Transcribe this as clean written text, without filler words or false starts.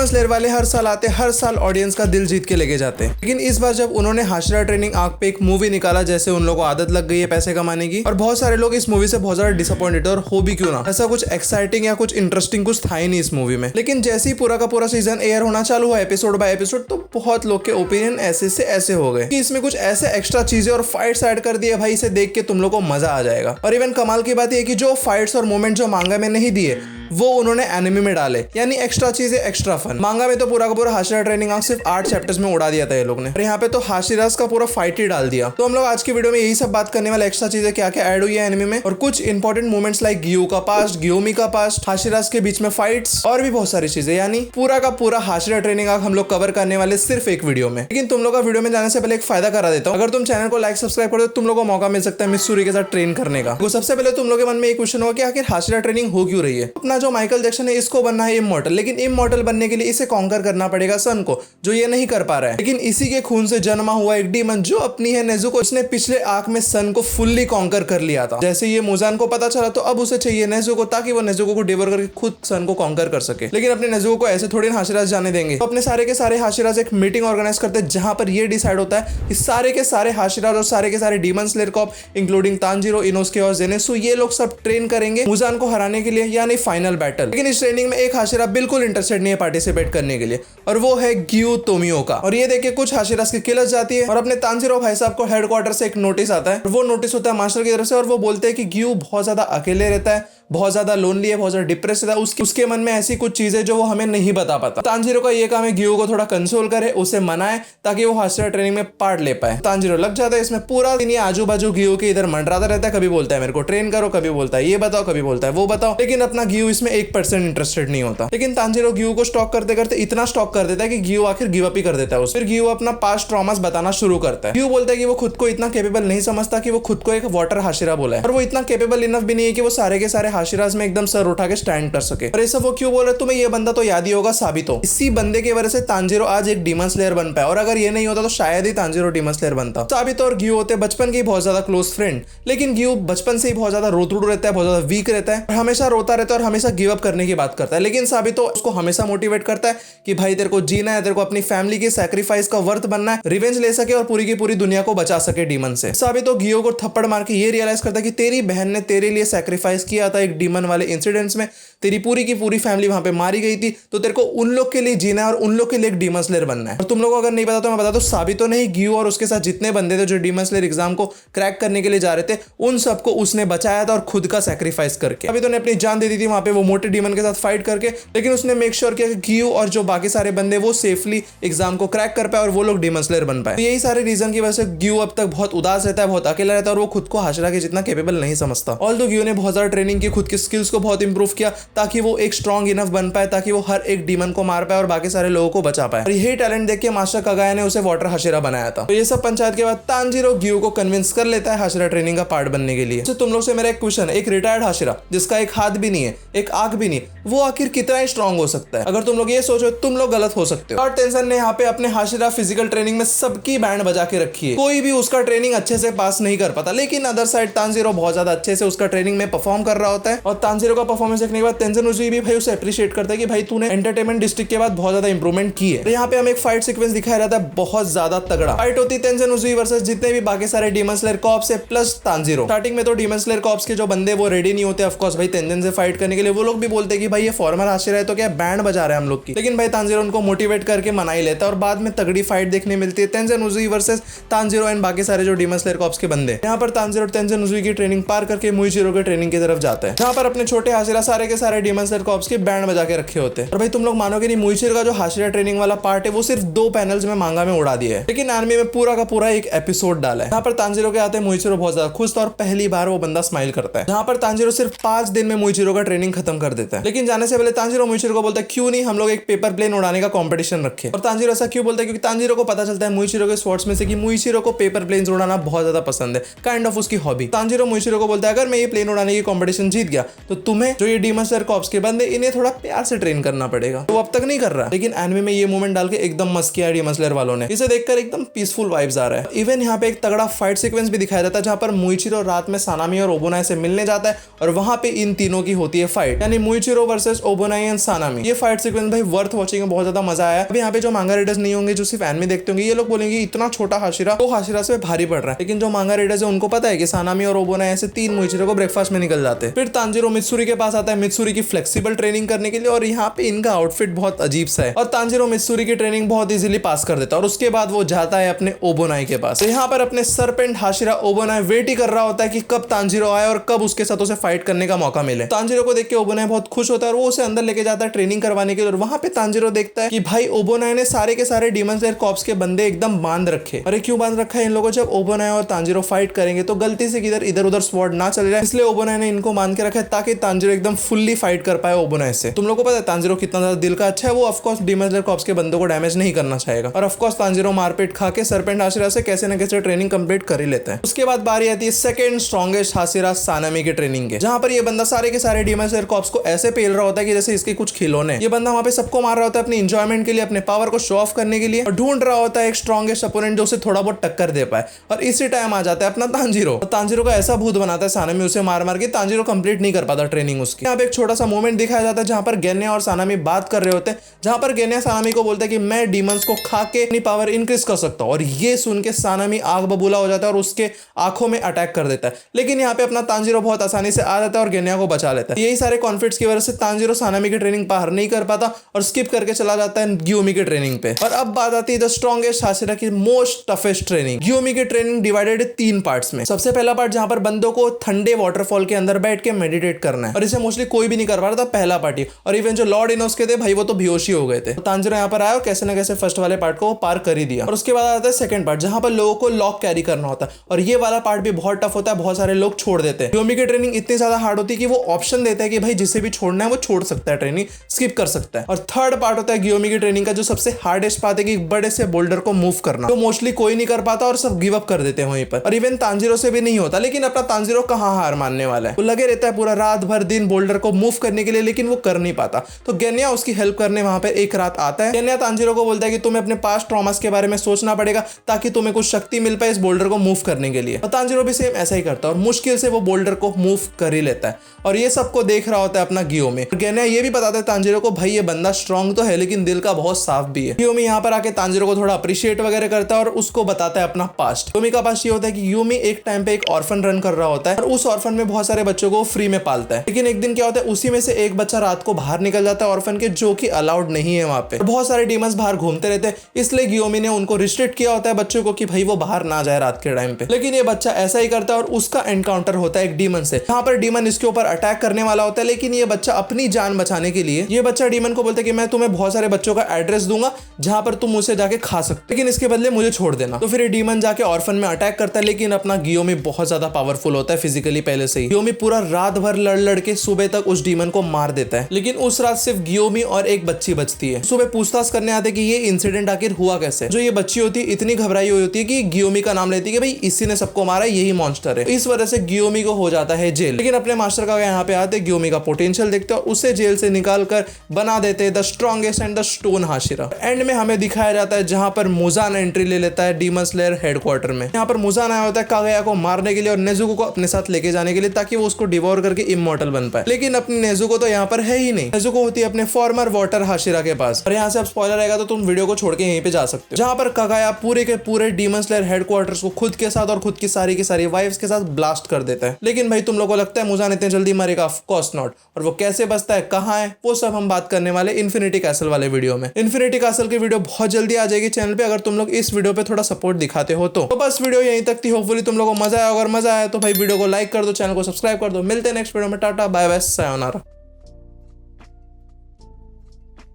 Demon slayer वाले हर साल आते, हर साल ऑडियंस का दिल जीत के लेके जाते, लेकिन इस बार जब उन्होंने हाशिरा ट्रेनिंग आर्क पे एक मूवी निकाला, जैसे उन लोगों को आदत लग गई है पैसे कमाने की, और बहुत सारे लोग इस मूवी से बहुत ज्यादा डिसअपॉइंटेड, और हो भी क्यों ना, ऐसा कुछ एक्साइटिंग या कुछ इंटरेस्टिंग कुछ था ही नहीं इस मूवी में। लेकिन जैसे ही पूरा का पूरा सीजन एयर होना चालू हुआ एपिसोड बाय एपिसोड, तो बहुत लोग के ओपिनियन ऐसे से ऐसे हो गए कि इसमें कुछ ऐसे एक्स्ट्रा चीजें और फाइट्स ऐड कर दिए, भाई इसे देख के तुम लोग को मजा आ जाएगा। और इवन कमाल की बात यह कि जो फाइट्स और मोमेंट जो मांगा में नहीं दिए, वो उन्होंने एनिमे में डाले, यानी एक्स्ट्रा चीजें, एक्स्ट्रा फन। मांगा में तो पूरा का पूरा हाशिरा ट्रेनिंग आर्क सिर्फ 8 चैप्टर्स में उड़ा दिया था ये लोग ने, और यहाँ पे तो हाशिरास का पूरा फाइट ही डाल दिया। तो हम लोग आज की वीडियो में यही सब बात करने वाले, एक्स्ट्रा चीजें क्या क्या ऐड हुई है एनिमे में, और कुछ इंपॉर्टेंट मोमेंट्स लाइक गियो का पास्ट, गियोमी का पास्ट, हाशिरास के बीच में फाइट्स, और भी बहुत सारी चीजें, यानी पूरा का पूरा हाशिरा ट्रेनिंग आर्क हम लोग कवर करने वाले सिर्फ एक वीडियो में। लेकिन तुम लोग का वीडियो में जाने से पहले एक फायदा करा देता हूँ, अगर तुम चैनल को लाइक सब्सक्राइब कर दो, तुम लोग को मौका मिल सकता है मित्सुरी के साथ ट्रेन करने का। तो सबसे पहले तुम लोग के मन में एक क्वेश्चन होगा कि आखिर हाशिरा ट्रेनिंग हो क्यों रही है। अपना जो माइकल जैक्सन है, इसको बनना है इमॉर्टल, लेकिन इमॉर्टल बनने के लिए इसे कॉन्कर करना पड़ेगा सन को, जो ये नहीं कर पा रहा है। लेकिन इसी के खून से जन्मा हुआ एक डीमन जो अपनी है नेजुको, उसने पिछले आर्क में सन को फुल्ली कॉन्कर कर लिया था। जैसे ये मुजान को पता चला, तो अब उसे चाहिए नेजुको, ताकि वो नेजुको को डिवोर करके खुद सन को कॉन्कर कर सके। लेकिन अपने नेजुको को ऐसे थोड़ी हाशिरास जाने देंगे, तो अपने सारे के सारे हाशिरास एक मीटिंग ऑर्गेनाइज करते हैं, जहां पर ये डिसाइड होता है कि सारे के सारे हाशिरास और सारे के सारे Demon Slayer corps, including Tanjiro, Inosuke और जेनेसु, ये लोग सब ट्रेन करेंगे मुजान को हराने के लिए, यानी फाइनल बैटल। लेकिन इस ट्रेनिंग में एक हाशिरा बिल्कुल इंटरेस्टेड नहीं है पार्टिसिपेट करने के लिए, और वो है गियो तोमियोका। और ये देख के कुछ हाशिरास की किलस जाती है, और अपने तांजीरो भाई साहब को हेडक्वार्टर से एक नोटिस आता है, वो नोटिस होता है मास्टर की तरफ से, और वो बोलते हैं कि गियो बहुत ज्यादा अकेले रहता है, बहुत ज्यादा लोनली है, बहुत ज्यादा डिप्रेस रहता है, उसके मन में ऐसी कुछ चीजें जो वो हमें नहीं बता पाता। तांजीरो का ये काम है गियो को थोड़ा कंसोल करे, उसे मनाए, ताकि वो हाशिरा ट्रेनिंग में पार्ट ले पाए। तांजीरो लग जाता है इसमें, पूरा दिन ये आजू बाजू गियो के इधर मंडराता रहता है, कभी बोलता है मेरे को ट्रेन करो, कभी बोलता है ये बताओ, कभी बोलता है वो बताओ, लेकिन अपना गियो इसमें 1% इंटरेस्टेड नहीं होता। लेकिन तांजीरो गियो को स्टॉक करते करते इतना स्टॉक कर देता है कि गियो आखिर गिव अप ही कर देता है। फिर गियो अपना पास्ट ट्रॉमास बताना शुरू करता है। गियो बोलता है कि वो खुद को इतना कैपेबल नहीं समझता कि वो खुद को एक वाटर हाशिरा बोला है, और वो इतना कैपेबल इनफ भी नहीं है कि वो सारे के सारे हाशिरास में एकदम सर उठा के स्टैंड कर सके। और ये सब वो क्यों बोल रहे, तुम्हें ये बंदा तो याद ही होगा, साबितो। इसी बंदे की वजह से तांजीरो आज एक डीमन स्लेयर बन पाया, और अगर ये नहीं होता तो शायद ही तांजीरो डीमन स्लेयर बनता। साबितो और गियो होते बचपन के बहुत ज्यादा क्लोज फ्रेंड, लेकिन गियो बचपन से ही बहुत ज्यादा रोतड़ू रहता है, बहुत ज्यादा वीक रहता है, और हमेशा रोता रहता है, और हमेशा गिव अप करने की बात करता है। लेकिन साबितो उसको हमेशा मोटिवेट करता है कि भाई तेरे को जीना है, तेरे को अपनी फैमिली की सैक्रिफाइस का वर्थ बनना है, रिवेंज ले सके और पूरी की पूरी दुनिया को बचा सके डीमन से। साबितो गियो को थप्पड़ मार के ये रियलाइज करता है कि तेरी बहन ने तेरे लिए सैक्रिफाइस किया था एक डीमन वाले इंसिडेंट्स में, तेरी पूरी की पूरी फैमिली वहां पे मारी गई थी, तो तेरे को उन लोग के लिए जीना है और उन लोग के लिए एक डीमन स्लेयर बनना है। और तुम लोगों को अगर नहीं पता तो मैं बता दूं, साबितो नहीं, गियो और उसके साथ जितने बंदे थे जो डीमन स्लेयर एग्जाम को क्रैक करने के लिए जा रहे थे, उन सबको उसने बचाया था, और खुद का सैक्रिफाइस करके। साबितो ने अपनी जान दे दी थी वहां पे वो मोटे डीमन के साथ फाइट करके, लेकिन उसने मेक श्योर किया कि गियो और जो बाकी सारे बंदे वो सेफली एग्जाम को क्रैक कर पाए और वो लोग डीमन स्लेयर बन पाए। तो यही सारे रीजन की वजह से गियो अब तक बहुत उदास रहता है, बहुत अकेला रहता है, और वो खुद को हाशिरा के जितना कैपेबल नहीं समझता। ऑल्दो गियो ने बहुत ज्यादा ट्रेनिंग की, खुद की स्किल्स को बहुत इंप्रूव किया, ताकि वो एक स्ट्रॉन्ग इनफ बन पाए, ताकि वो हर एक डीमन को मार पाए और बाकी सारे लोगों को बचा पाए। और यही टैलेंट देख के मास्टर कागाया ने उसे वाटर हाशिरा बनाया था। तो ये सब पंचायत के बाद तांजीरो गियो को कन्विंस कर लेता है हाशिरा ट्रेनिंग का पार्ट बनने के लिए। तो तुम लोग से मेरा एक क्वेश्चन है, एक रिटायर्ड हाशिरा जिसका एक हाथ भी नहीं है, एक आंख भी नहीं, वो आखिर कितना स्ट्रॉन्ग हो सकता है? अगर तुम लोग ये सोचो, तुम लोग गलत हो सकते हो। और टेंशन ने यहाँ पे अपने हाशिरा फिजिकल ट्रेनिंग में सबकी बैंड बजा के रखी है, कोई भी उसका ट्रेनिंग अच्छे से पास नहीं कर पाता। लेकिन अदर साइड तांजीरो बहुत ज्यादा अच्छे से उसका ट्रेनिंग में परफॉर्म कर रहा होता है, और तांजीरो का परफॉर्मेंस देखने के बाद तेंजन उजुई भी भाई उसे अप्रिशिएट करता है कि भाई तूने एंटरटेनमेंट डिस्ट्रिक्ट के बाद बहुत ज्यादा इंप्रूवमेंट की है। तो यहाँ पे हमें एक फाइट सीक्वेंस दिखाया जाता है, बहुत ज्यादा तगड़ा फाइट होती है तेंजन उजुई वर्सेस जितने भी बाकी सारे डीमन स्लेयर कॉर्प्स है प्लस तांजीरो। स्टार्टिंग में तो डीमन स्लेयर कॉर्प्स के जो बंदे वो रेडी नहीं होते ऑफ कोर्स भाई तेंजन से फाइट करने के लिए, वो लोग भी बोलते हैं कि भाई ये फॉर्मर हाशिरा है तो क्या बैंड बजा रहे हैं हम लोग की। लेकिन भाई तांजीरो उनको मोटिवेट करके मना ही लेता है, और बाद में तगड़ी फाइट देखने मिलती है तेंजन उजुई वर्सेस तांजीरो एंड बाकी सारे जो डीमन स्लेयर कॉर्प्स के बंदे। यहाँ पर तांजीरो तेंजन उजुई की ट्रेनिंग पार करके मुइचिरो के ट्रेनिंग की तरफ जाता है, जहाँ पर अपने छोटे हाशिरा सारे के सारे डीमन स्लेयर कॉर्प्स के बैंड बजा के रखे होते हैं। और भाई तुम लोग मानोगे नहीं, मुइचिरो का जो हाशिरा ट्रेनिंग वाला पार्ट है वो सिर्फ 2 पैनल्स में मांगा में उड़ा दिया है, लेकिन एनिमे में पूरा का पूरा एक एपिसोड डाला है। यहाँ पर तांजीरो के आते मुइचिरो बहुत ज्यादा खुश था, और पहली बार वो बंदा स्माइल करता है। यहाँ पर तांजीरो सिर्फ 5 दिन में मुइचिरो का ट्रेनिंग खत्म कर देता है। लेकिन जाने से पहले तांजीरो मुइचिरो को बोलता है क्यों नहीं हम लोग एक पेपर प्लेन उड़ाने का कॉम्पिटिशन रखे। और तांजीरो ऐसा क्यों बोलता है, क्योंकि तांजीरो को पता चलता है मुइचिरो के स्वॉर्ड्स में से कि मुइचिरो को पेपर प्लेन्स उड़ाना बहुत ज्यादा पसंद है, काइंड ऑफ उसकी हॉबी। तांजीरो मुइचिरो को बोलता है अगर मैं ये प्लेन उड़ाने की कॉम्पिटिशन जीत जीत गया तो तुम्हें जो ये डीमन स्लेयर कॉर्प्स के बंदे इन्हें थोड़ा प्यार से ट्रेन करना पड़ेगा। तो अब तक नहीं कर रहा, लेकिन एनिमे में ये मूवमेंट डाल के एकदम मस्त किया डीमन स्लेयर वालों ने। इसे देखकर एकदम पीसफुल वाइब्स आ रहा है। इवन यहाँ पे एक तगड़ा फाइट सीक्वेंस भी दिखाया जाता है जहाँ पर मुइचिरो रात में सानामी और ओबोनाई से मिलने जाता है और वहां पे इन तीनों की होती है फाइट, यानी मुइचिरो वर्सेस ओबोनाई एंड सानामी। ये फाइट सीक्वेंस भाई वर्थ वॉचिंग, बहुत ज्यादा मजा आया। अभी यहाँ पे जो मांगा रीडर्स नहीं होंगे, जो सिर्फ एनिमे देखते होंगे, ये लोग बोलेंगे इतना छोटा हाशिरा तो हाशिरा से भारी पड़ रहा है, लेकिन जो मांगा रीडर्स है उनको पता है कि सानामी और ओबोनाई ऐसे 3 मुइचिरो को ब्रेकफास्ट में निकल जाते हैं। फिर तांजिरो मित्सुरी के पास आता है मित्सुरी की फ्लेक्सिबल ट्रेनिंग करने के लिए, और यहाँ पे इनका आउटफिट बहुत अजीब सा है और तांजिरो मित्सुरी की ट्रेनिंग बहुत इजीली पास कर देता है और उसके बाद वो जाता है अपने ओबोनाई के पास। तो यहाँ पर अपने सरपेंट हाशिरा ओबोनाई वेट ही कर रहा होता है कि कब तांजिरो आए और कब उसके साथ उसे फाइट करने का मौका मिले। तांजिरो को देख के ओबोनाई बहुत खुश होता है और वो उसे अंदर लेके जाता है ट्रेनिंग करवाने के लिए। और वहां पे तांजिरो देखता है कि भाई ओबोनाई ने सारे के सारे डीमन स्लेयर कॉर्प्स के बंदे एकदम बांध रखे। अरे क्यों बांध रखा है इन लोगों? जब ओबोनाई और तांजिरो फाइट करेंगे तो गलती से किधर इधर उधर स्वॉर्ड ना चले जाए, इसलिए ओबोनाई ने इनको बांध के रखा है ताकि तांजिरो एकदम फुल्ली फाइट कर पाए ओबोनाई से। तुम लोग को पता है तांजिरो कितना ज्यादा दिल का अच्छा है, वो ऑफकोर्स डीमन स्लेयर कॉर्प्स के बंदों को डैमेज नहीं करना चाहेगा। और ऑफकोर्स तांजिरो मारपीट खा के सरपेंट हाशिरा से कैसे न कैसे ट्रेनिंग कंप्लीट कर ही लेता है। उसके बाद बारी आती है सेकंड स्ट्रॉन्गेस्ट हाशिरा सानामी की ट्रेनिंग के, जहां पर ये बंदा सारे के सारे डीमन स्लेयर कॉर्प्स को ऐसे पेल रहा होता है कि जैसे इसके कुछ खिलौने। ये बंदा वहां पे सबको मार रहा होता है अपनी एंजॉयमेंट के लिए, अपने पावर को शो ऑफ करने के लिए, और ढूंढ रहा होता है एक स्ट्रॉन्गेस्ट अपोनेंट जो उसे थोड़ा बहुत टक्कर दे पाए। और इसी टाइम आ जाता है अपना तांजिरो। तांजिरो का ऐसा भूत बनाता है सानामी उसे मार मार के, तांजिरो कंप्लीट नहीं कर पाता ट्रेनिंग उसकी। यहाँ पे एक छोटा सा मोमेंट दिखाया जाता है जहां पर गेन्या और सानामी बात कर रहे होते हैं, जहां पर गेन्या सानामी को बोलता है कि मैं डीमंस को खा के अपनी पावर इंक्रीज कर सकता हूं। और ये सुन के सानामी आग बबूला हो जाता है और उसके आंखों में अटैक कर देता है, लेकिन यहाँ पे अपना तांजिरो बहुत आसानी से आ जाता है और गेन्या को बचा लेता है। यही सारे कॉन्फ्लिक्ट्स की वजह से तांजिरो सानामी की ट्रेनिंग बाहर नहीं कर पाता और स्किप करके चला जाता है ग्यूमी की ट्रेनिंग पे। और अब बात आती है द स्ट्रॉन्गेस्ट हाशिरा की मोस्ट टफेस्ट ट्रेनिंग। ग्यूमी की ट्रेनिंग डिवाइडेड 3 पार्ट्स में। सबसे पहला पार्ट जहां पर बंदों को ठंडे वाटरफॉल के अंदर बैठ के मेडिटेट करना है, और इसे मोस्टली कोई भी नहीं कर पा रहा था पहला पार्ट ही। और इवन जो लॉर्ड इनोस के थे भाई वो तो बेहोश ही हो गए थे। तो तांजिरो यहाँ पर आया और कैसे ना कैसे फर्स्ट वाले पार्ट को पार कर ही दिया। और उसके बाद आता है सेकंड पार्ट जहां पर लोगों को लॉक कैरी करना होता है, और ये वाला पार्ट भी बहुत टफ होता है, बहुत सारे लोग छोड़ देते हैं। ग्यूमी की ट्रेनिंग इतनी ज्यादा हार्ड होती है कि वो ऑप्शन देता है कि भाई जिसे भी छोड़ना है वो छोड़ सकता है, ट्रेनिंग स्किप कर सकता है। और थर्ड पार्ट होता है ग्यूमी की ट्रेनिंग का जो सबसे हार्डेस्ट पार्ट है कि बड़े से बोल्डर को मूव करना, तो मोस्टली कोई नहीं कर पाता और सब गिव अप कर देते हैं वहीं पर। और इवन तांजिरो से भी नहीं होता, लेकिन अपना तांजिरो कहाँ हार मानने वाला है, वो लगे रहता है पूरा रात भर दिन बोल्डर को मूव करने के लिए, लेकिन वो कर नहीं पाता। तो गेन्या उसकी हेल्प करने वहां पर एक रात आता है। गेन्या तांजिरो को बोलता है कि तुम्हें अपने पास्ट ट्रॉमास के बारे में सोचना पड़ेगा ताकि तुम्हें कुछ शक्ति मिल पाए इस बोल्डर को मूव करने के लिए। और तांजिरो भी सेम ऐसा ही करता है और मुश्किल से वो बोल्डर को मूव कर ही लेता है। और ये सबको देख रहा होता है अपना गियोमी। गेन्या ये भी बताता है तांजिरो को भाई ये बंदा स्ट्रॉन्ग तो है लेकिन दिल का बहुत साफ भी है। गियोमी यहाँ पर आके तांजिरो को थोड़ा अप्रिशिएट वगैरह करता है और उसको बताता है अपना पास्ट। गियोमी का पास्ट ये होता है कि गियोमी एक टाइम पे एक ऑर्फन रन कर रहा होता है और उस ऑर्फन में बहुत सारे बच्चों को फ्री में पालता है। लेकिन एक दिन क्या होता है, उसी में से एक बच्चा रात को बाहर निकल जाता है ऑर्फन के, जो कि अलाउड नहीं है वहां पे। बहुत सारे डीमंस बाहर घूमते रहते हैं, इसलिए गियोमी ने उनको रिस्ट्रिक्ट किया होता है बच्चों को कि भाई वो बाहर ना जाए रात के टाइम पे। लेकिन ये बच्चा ऐसा ही करता है और उसका एनकाउंटर होता है एक डीमन से, जहां पर डीमन इसके ऊपर अटैक करने वाला होता है। लेकिन ये बच्चा अपनी जान बचाने के लिए ये बच्चा डीमन को बोलता है कि मैं तुम्हें बहुत सारे बच्चों का एड्रेस दूंगा जहां पर तुम उसे जाके खा सकते, लेकिन इसके बदले मुझे छोड़ देना। तो फिर ये डीमन जाके ऑर्फन में अटैक करता है, लेकिन अपना गियोमी बहुत ज्यादा पावरफुल होता है फिजिकली पहले से ही। गियोमी पूरा रात भर लड़ के सुबह तक उस डीमन को मार देता है। लेकिन उस रात सिर्फ गियोमी और एक बच्ची बचती है। सुबह पूछताछ करने आते कि ये इंसिडेंट आखिर हुआ कैसे। जो ये बच्ची होती है इतनी घबराई हुई होती है कि गियोमी का नाम लेती है कि भाई इसी ने सबको मारा, यही मॉन्स्टर है। इस वजह से गियोमी को हो जाता है जेल। लेकिन अपने मास्टर का यहाँ पे आते गियोमी का पोटेंशियल देखते हैं और उसे जेल से निकाल कर बना देते हैं the strongest and the stone Hashira. And में हमें दिखाया जाता है जहां पर मुजान एंट्री ले लेता है डीमन स्लेयर हेडक्वार्टर में। यहाँ पर मुजान आया होता है कागया को मारने के लिए और नेजुको को अपने साथ लेके जाने के लिए ताकि वो उसको डिवोर करके इमॉर्टल बन पाए। लेकिन अपनी नेजुको तो यहाँ पर है ही नहीं। नेजुको होती है अपने फॉर्मर वाटर हाशिरा के पास। और यहाँ से अब स्पॉइलर आएगा तो तुम वीडियो को छोड़ के यहीं पे जा सकते हो, जहां पर कागया पूरे के पूरे डीमन स्लेयर हेडक्वार्टर्स को खुद के साथ और खुद की सारी वाइफ्स के साथ ब्लास्ट कर देता है। लेकिन भाई तुम लोगों को लगता है मुजान इतने जल्दी मरेगा? Of course not. और वो कैसे बचता है, कहाँ है, वो सब हम बात करने वाले इन्फिनिटी कैसल वाले वीडियो में। इन्फिनिटी कैसल की वीडियो बहुत जल्दी आ जाएगी चैनल पे, अगर तुम लोग इस वीडियो पे थोड़ा सपोर्ट दिखाते हो तो बस वीडियो यहीं तक थी। होपफुली तुम लोगों को मजा आया। अगर मजा आया तो भाई वीडियो को लाइक कर दो, चैनल को सब्सक्राइब कर दो। मिलते हैं नेक्स्ट वीडियो में। Tata bye bye, sayonara.